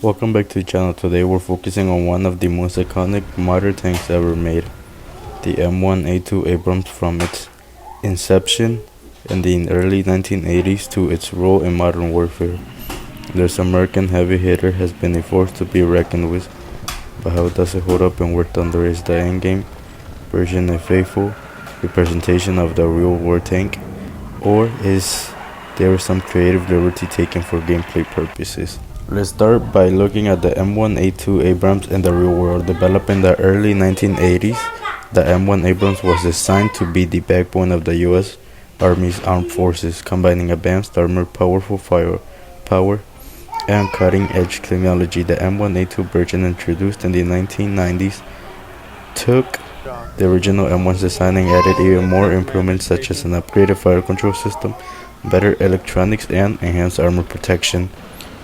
Welcome back to the channel. Today we're focusing on one of the most iconic modern tanks ever made, the M1A2 Abrams. From its inception in the early 1980s to its role in modern warfare, this American heavy hitter has been a force to be reckoned with. But how does it hold up in War Thunder? Is the endgame version a faithful representation of the real war tank, or is there some creative liberty taken for gameplay purposes? Let's start by looking at the M1A2 Abrams in the real world. Developed in the early 1980s, the M1 Abrams was designed to be the backbone of the U.S. Army's armed forces, combining advanced armor, powerful firepower, and cutting-edge technology. The M1A2 version, introduced in the 1990s, took the original M1's design and added even more improvements such as an upgraded fire control system, better electronics, and enhanced armor protection.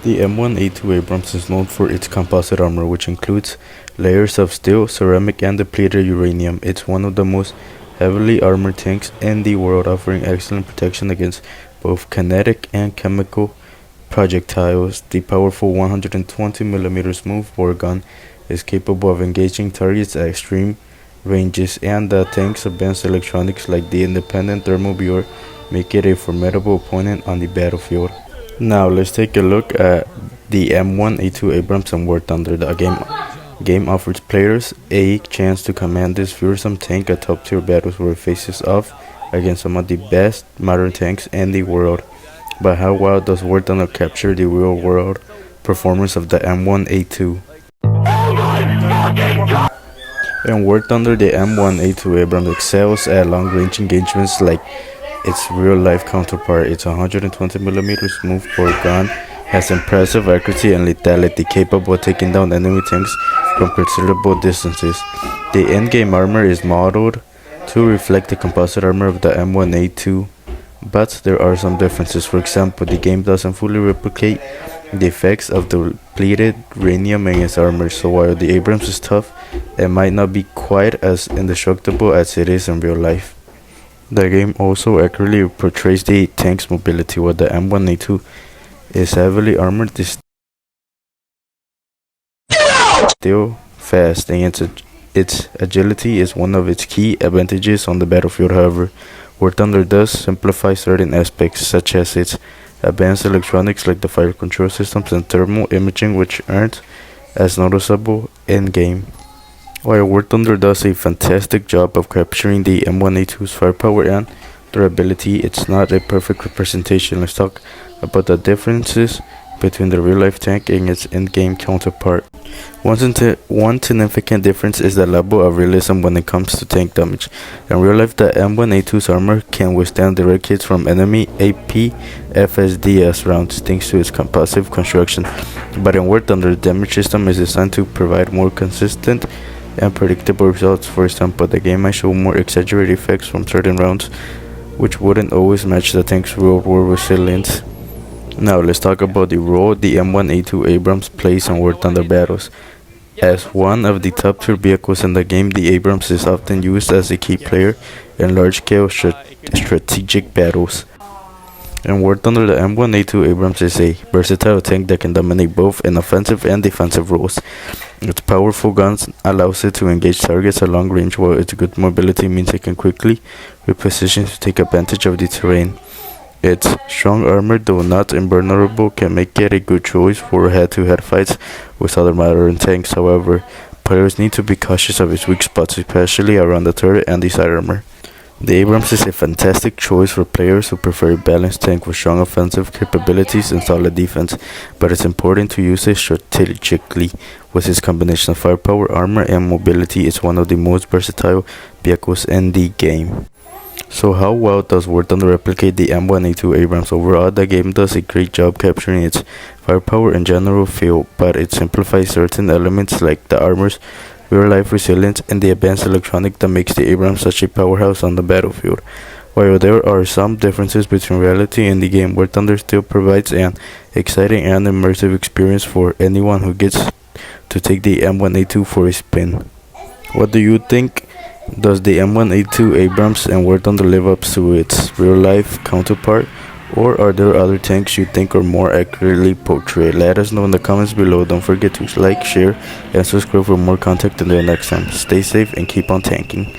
The M1A2 Abrams is known for its composite armor, which includes layers of steel, ceramic, and depleted uranium. It's one of the most heavily armored tanks in the world, offering excellent protection against both kinetic and chemical projectiles. The powerful 120mm smooth bore gun is capable of engaging targets at extreme ranges, and the tank's advanced electronics like the independent thermal viewer make it a formidable opponent on the battlefield. Now let's take a look at the M1A2 Abrams and War Thunder. The game offers players a chance to command this fearsome tank at top-tier battles where it faces off against some of the best modern tanks in the world. But how well does War Thunder capture the real-world performance of the M1A2? In War Thunder, the M1A2 Abrams excels at long-range engagements like its real-life counterpart. Its 120mm smooth bore gun has impressive accuracy and lethality, capable of taking down enemy tanks from considerable distances. The in-game armor is modeled to reflect the composite armor of the M1A2, but there are some differences. For example, the game doesn't fully replicate the effects of the depleted uranium in its armor, so while the Abrams is tough, it might not be quite as indestructible as it is in real life. The game also accurately portrays the tank's mobility. While the M1A2 is heavily armored, it is still fast, and its agility is one of its key advantages on the battlefield. However, War Thunder does simplify certain aspects, such as its advanced electronics like the fire control systems and thermal imaging, which aren't as noticeable in-game. While War Thunder does a fantastic job of capturing the M1A2's firepower and durability, it's not a perfect representation. Let's talk about the differences between the real-life tank and its in-game counterpart. One significant difference is the level of realism when it comes to tank damage. In real life, the M1A2's armor can withstand direct hits from enemy APFSDS rounds thanks to its composite construction. But in War Thunder, the damage system is designed to provide more consistent and predictable results. For example, the game might show more exaggerated effects from certain rounds, which wouldn't always match the tank's real-world resilience. Now let's talk about the role the M1A2 Abrams plays in War Thunder battles. As one of the top-tier vehicles in the game, the Abrams is often used as a key player in large-scale strategic battles. In War Thunder, the M1A2 Abrams is a versatile tank that can dominate both in offensive and defensive roles. Its powerful guns allows it to engage targets at long range, while its good mobility means it can quickly reposition to take advantage of the terrain. Its strong armor, though not invulnerable, can make it a good choice for head-to-head fights with other modern tanks. However, players need to be cautious of its weak spots, especially around the turret and the side armor. The Abrams is a fantastic choice for players who prefer a balanced tank with strong offensive capabilities and solid defense, but it's important to use it strategically. With its combination of firepower, armor, and mobility, it's one of the most versatile vehicles in the game. So how well does War Thunder replicate the M1A2 Abrams? Overall, the game does a great job capturing its firepower and general feel, but it simplifies certain elements like the armor's real-life resilience and the advanced electronic that makes the Abrams such a powerhouse on the battlefield. While there are some differences between reality and the game, War Thunder still provides an exciting and immersive experience for anyone who gets to take the M1A2 for a spin. What do you think? Does the M1A2 Abrams and War Thunder live up to its real-life counterpart, Or are there other tanks you think are more accurately portrayed? Let us know in the comments below. Don't forget to like, share, and subscribe for more content until next time. Stay safe and keep on tanking.